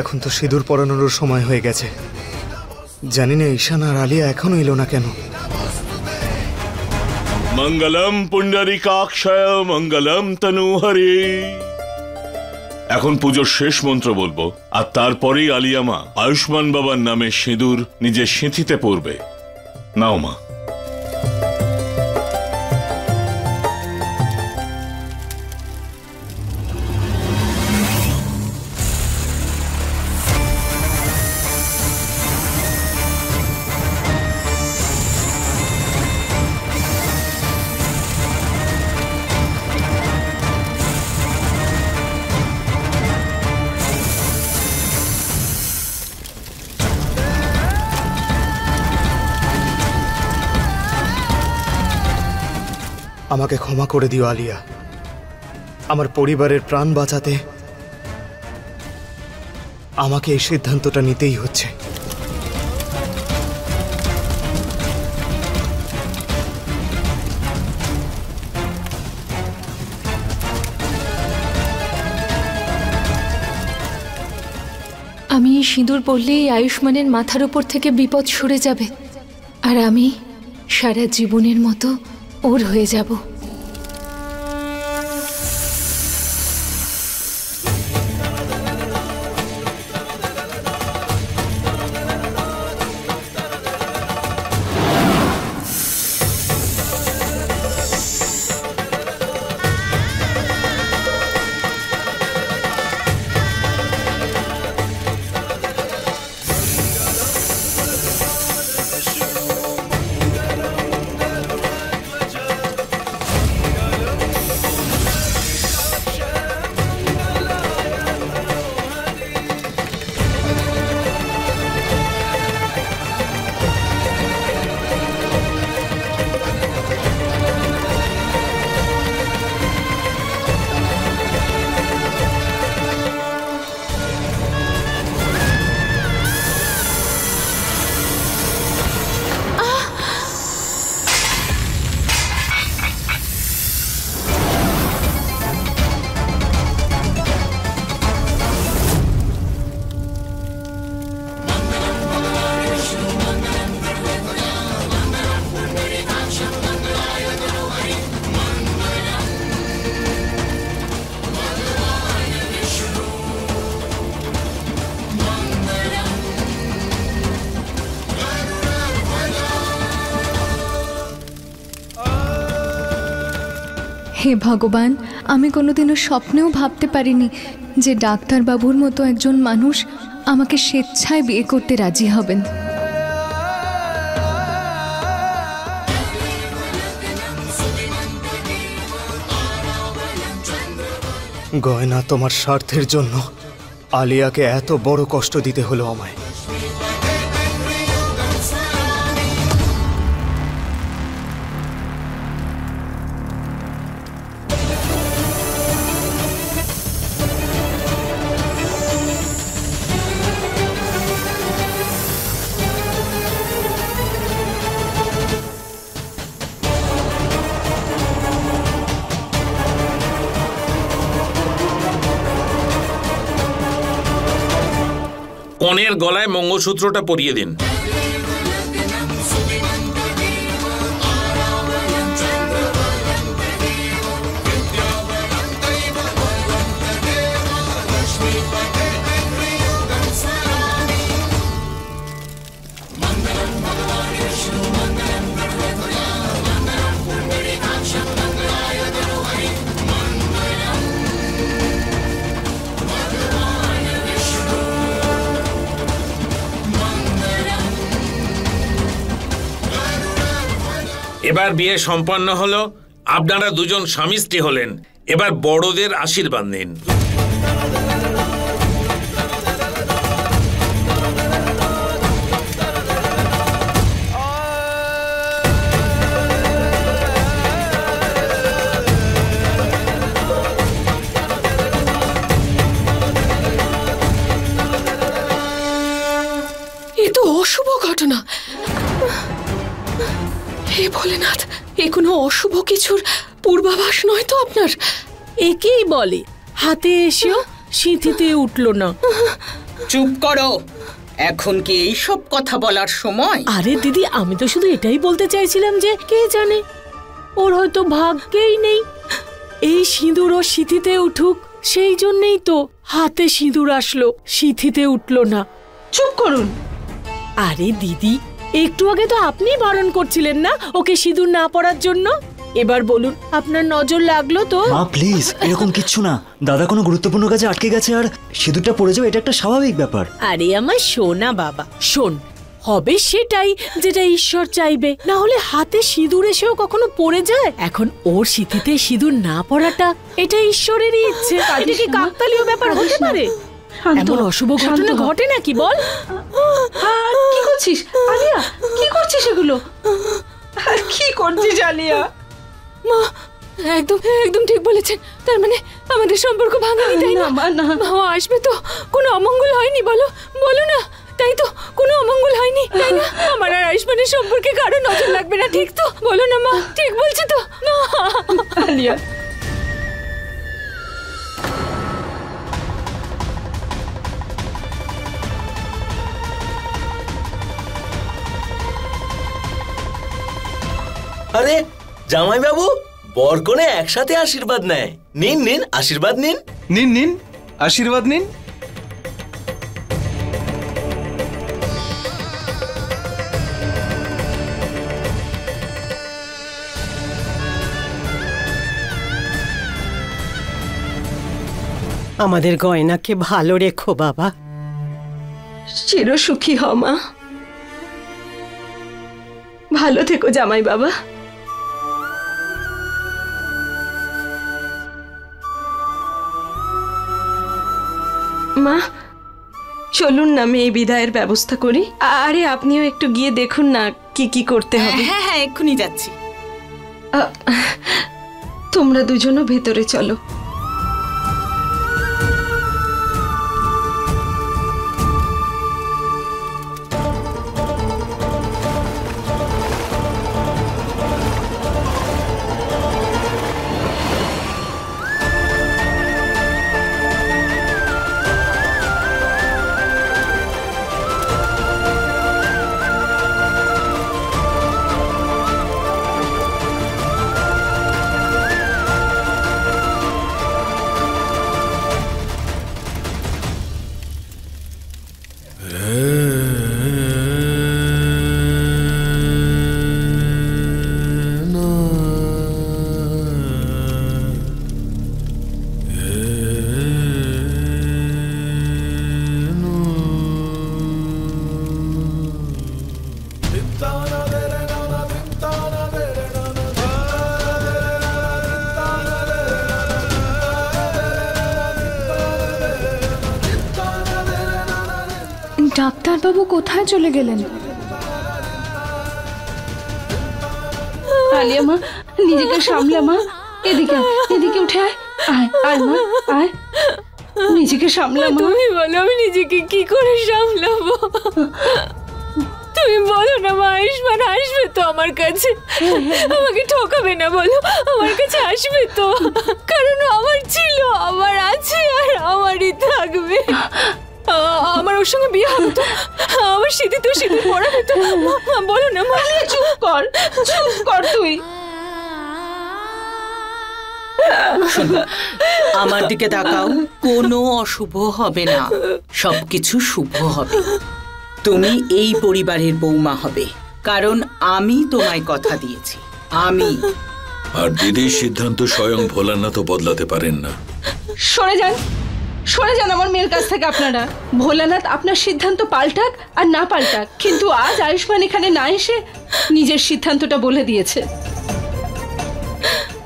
এখন তো সিঁদুর পরানোর সময় হয়ে গেছে। জানি না ঈশান আর আলিয়া এখনো এলো না কেন। মঙ্গলম পুণ্ডরীকাক্ষয় মঙ্গলম তনুহরি। এখন পুজোর শেষ মন্ত্র বলবো, আর তারপরেই আলিয়া মা আয়ুষ্মান বাবার নামে সিঁদুর নিজের সিঁথিতে পরবে। নাও মা। আমাকে ক্ষমা করে দিও আলিয়া। আমার পরিবারের প্রাণ বাঁচাতে আমাকে এই সিদ্ধান্তটা নিতেই হচ্ছে। আমি এই সিঁদুর পরলেই আয়ুষ্মানের মাথার উপর থেকে বিপদ সরে যাবে, আর আমি সারা জীবনের মতো ওর হয়ে যাব। হে ভগবান, আমি কোনোদিনও স্বপ্নেও ভাবতে পারিনি যে ডাক্তারবাবুর মতো একজন মানুষ আমাকে স্বেচ্ছায় বিয়ে করতে রাজি হবেন। গয়না, তোমার স্বার্থের জন্য আলিয়াকে এত বড় কষ্ট দিতে হলো আমায়। কনের গলায় মঙ্গলসূত্রটা পরিয়ে দিন। এবার বিয়ে সম্পন্ন হলো, আপনারা দুজন স্বামী স্ত্রী হলেন। এবার বড়দের আশীর্বাদ নিন। এ তো অশুভ ঘটনা। হে ভোলেনাথ, এ কোনো অশুভ কিছুর পূর্বাভাস নয় তো আপনার? একেই বলে হাতে এসেও সিঁথিতে উঠল না। চুপ করো, এখন কি এই সব কথা বলার সময়? আরে দিদি, আমি তো শুধু এটাই বলতে চাইছিলাম যে কে জানে, ওর হয়তো ভাগ্যেই নেই এই সিঁদুর ও সিঁথিতে উঠুক, সেই জন্যই তো হাতে সিঁদুর আসলো, সিঁথিতে উঠলো না। চুপ করুন। আরে দিদি, একটু আগে তো আপনি বারণ করছিলেন না ওকে সিঁদুর না পরার জন্য। এবার বলুন, আপনার নজর লাগলো তো? মা প্লিজ, এরকম কিচ্ছু না। দাদা কোনো গুরুত্বপূর্ণ কাজে আটকে গেছে আর সিঁদুরটা পড়ে যাবে, এটা একটা স্বাভাবিক ব্যাপার। আরে আমার সোনা বাবা, শোন, হবে সেটাই যেটা ঈশ্বর চাইবে, না হলে হাতে সিঁদুর এসেও কখনো পড়ে যায়। এখন ওর সিঁথিতে সিঁদুর না পড়াটা এটা ঈশ্বরেরই ইচ্ছে। এটা কি কাকতালীয় ব্যাপার হতে পারে? এমন অশুভ ঘটনা ঘটে নাকি বল? কি করছিস আলিয়া? কি করছিস এগুলো? আর কি করছিস আলিয়া? মা একদম একদম ঠিক বলেছেন। তার মানে আমাদের সম্পর্ক ভাঙানি, তাই না? মা না, মা আসবে তো? কোনো অমঙ্গল হয়নি? বলো বলো না। তাই তো, কোনো অমঙ্গল হয়নি, তাই না? আমার আর আয়ুষ্মানের সম্পর্কে কারো নজর লাগবে না, ঠিক তো? বলো না মা, ঠিক বলছি তো? না আলিয়া, আরে জামাইবাবু, বরকনে একসাথে আশীর্বাদ নেয়। নিন নিন, আশীর্বাদ নিন। নিন নিন, আশীর্বাদ নিন। আমাদের গয়নাকে ভালো রেখো বাবা। চিরসুখী হ মা। ভালো থেকো জামাই বাবা। মা চলুন না, মেয়ে বিদায়ের ব্যবস্থা করি। আরে আপনিও একটু গিয়ে দেখুন না কি কি করতে হবে। হ্যাঁ হ্যাঁ, এক্ষুনি যাচ্ছি। তোমরা দুজনও ভেতরে চলো। ডাক্তারবাবু কোথায় চলে গেলেন? আলিয়া মা, নিজেকে সামলা মা। এদিকে এদিকে উঠে আয়। আয় আয় মা, আয়। নিজেকে সামলা মা। তুমি বলো আমি নিজেকে কি করে সামলাবো? তুমি বলো না মা, আয়ুষ্মান আসবে তো আমার কাছে? আমাকে ঠকাবে না বলো? আমার কাছে আসবে তো? কারণ আমার ছিল, আমার আছে, আর আমারই থাকবে। আমার ওর সঙ্গে বিয়ে হবে তো? আমার সিঁথিতেও সিঁদুর পরাবে তো? বলো না মা। চুপ কর, চুপ কর তুই। আমার দিকে তাকাও, কোনো অশুভ হবে না, সবকিছু শুভ হবে। তুমি এই পরিবারের বৌমা হবে, কারণ আমি তোমায় কথা দিয়েছি। আমি। আর দিদির সিদ্ধান্ত স্বয়ং ভোলানাথও বদলাতে পারেন না। সরে যান, সরে যান আমার মেয়ের কাছ থেকে আপনারা। ভোলানাথ আপনার সিদ্ধান্ত পাল্টাক আর না পাল্টাক, কিন্তু আজ আয়ুষ্মান এখানে না এসে নিজের সিদ্ধান্তটা বলে দিয়েছে।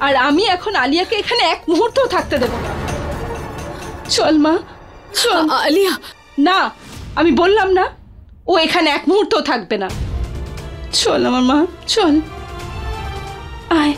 আর আমি এখন আলিয়াকে এখানে এক মুহূর্তও থাকতে দেব না। চল মা, চল। আলিয়া না, আমি বললাম না, ও এখানে এক মুহূর্তও থাকবে না। চল আমার মা, চল। আয়।